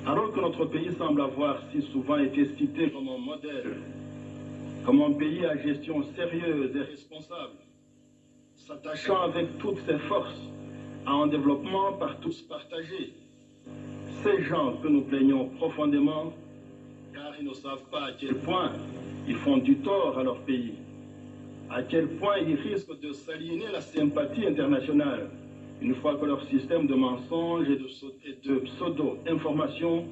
Alors que notre pays semble avoir si souvent été cité comme un modèle, comme un pays à gestion sérieuse et responsable, s'attachant avec toutes ses forces à un développement par tous partagé, ces gens que nous plaignons profondément, car ils ne savent pas à quel point ils font du tort à leur pays, à quel point ils risquent de s'aliéner la sympathie internationale, une fois que leur système de mensonges et de pseudo-information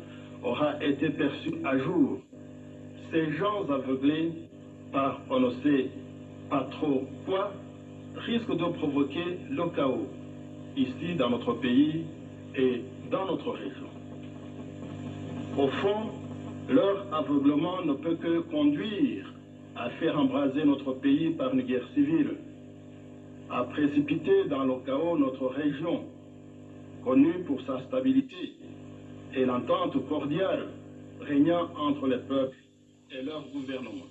aura été perçu à jour. Ces gens aveuglés par on ne sait pas trop quoi risquent de provoquer le chaos ici dans notre pays et dans notre région. Au fond, leur aveuglement ne peut que conduire à faire embraser notre pays par une guerre civile, à précipiter dans le chaos notre région, connue pour sa stabilité et l'entente cordiale régnant entre les peuples et leur gouvernement.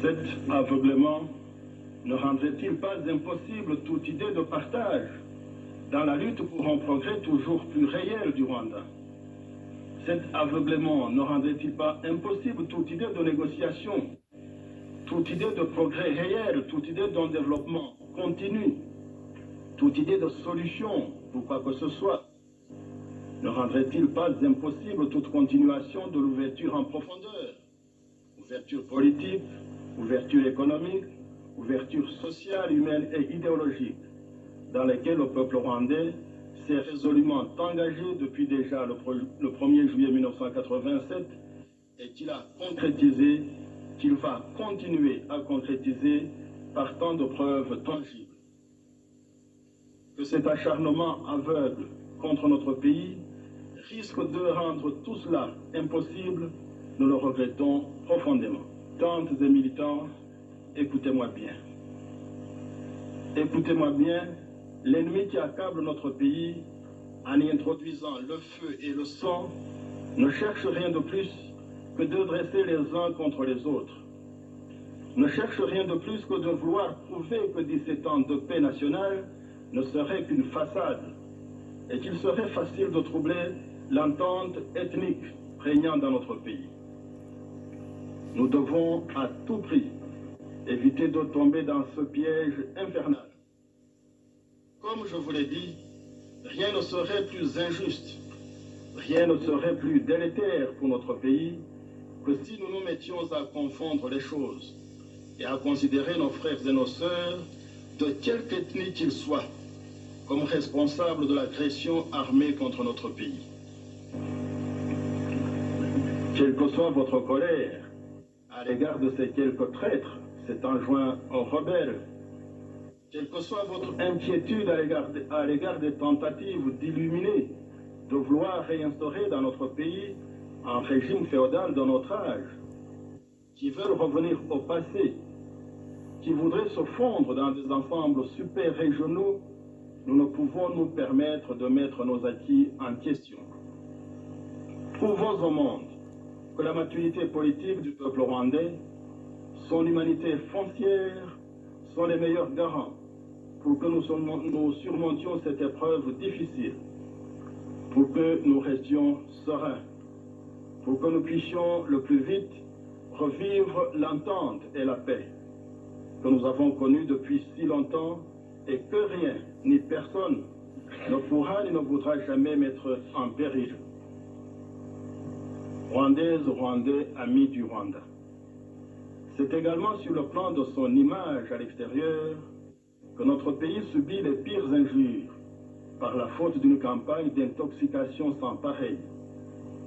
Cet aveuglement ne rendrait-il pas impossible toute idée de partage dans la lutte pour un progrès toujours plus réel du Rwanda? Cet aveuglement ne rendrait-il pas impossible toute idée de négociation, toute idée de progrès réel, toute idée d'un développement continu, toute idée de solution pour quoi que ce soit? Ne rendrait-il pas impossible toute continuation de l'ouverture en profondeur, ouverture politique, ouverture économique, ouverture sociale, humaine et idéologique, dans lesquelles le peuple rwandais s'est résolument engagé depuis déjà le 1er juillet 1987 et qu'il a concrétisé, qu'il va continuer à concrétiser par tant de preuves tangibles. Que cet acharnement aveugle contre notre pays risque de rendre tout cela impossible, nous le regrettons profondément. Tantes et militants, écoutez-moi bien. Écoutez-moi bien, l'ennemi qui accable notre pays en y introduisant le feu et le sang ne cherche rien de plus que de dresser les uns contre les autres. Ne cherche rien de plus que de vouloir prouver que 17 ans de paix nationale ne serait qu'une façade et qu'il serait facile de troubler l'entente ethnique régnant dans notre pays. Nous devons à tout prix éviter de tomber dans ce piège infernal. Comme je vous l'ai dit, rien ne serait plus injuste, rien ne serait plus délétère pour notre pays que si nous nous mettions à confondre les choses et à considérer nos frères et nos sœurs, de quelque ethnie qu'ils soient, comme responsables de l'agression armée contre notre pays. Quelle que soit votre colère à l'égard de ces quelques traîtres s'étant joints aux rebelles, quelle que soit votre inquiétude à l'égard des tentatives d'illuminer, de vouloir réinstaurer dans notre pays un régime féodal de notre âge, qui veulent revenir au passé, qui voudraient se fondre dans des ensembles super régionaux, nous ne pouvons nous permettre de mettre nos acquis en question. Prouvons au monde que la maturité politique du peuple rwandais, son humanité foncière, sont les meilleurs garants pour que nous surmontions cette épreuve difficile, pour que nous restions sereins, pour que nous puissions le plus vite revivre l'entente et la paix que nous avons connues depuis si longtemps et que rien ni personne ne pourra ni ne voudra jamais mettre en péril. Rwandaises, Rwandais, amis du Rwanda. C'est également sur le plan de son image à l'extérieur que notre pays subit les pires injures par la faute d'une campagne d'intoxication sans pareil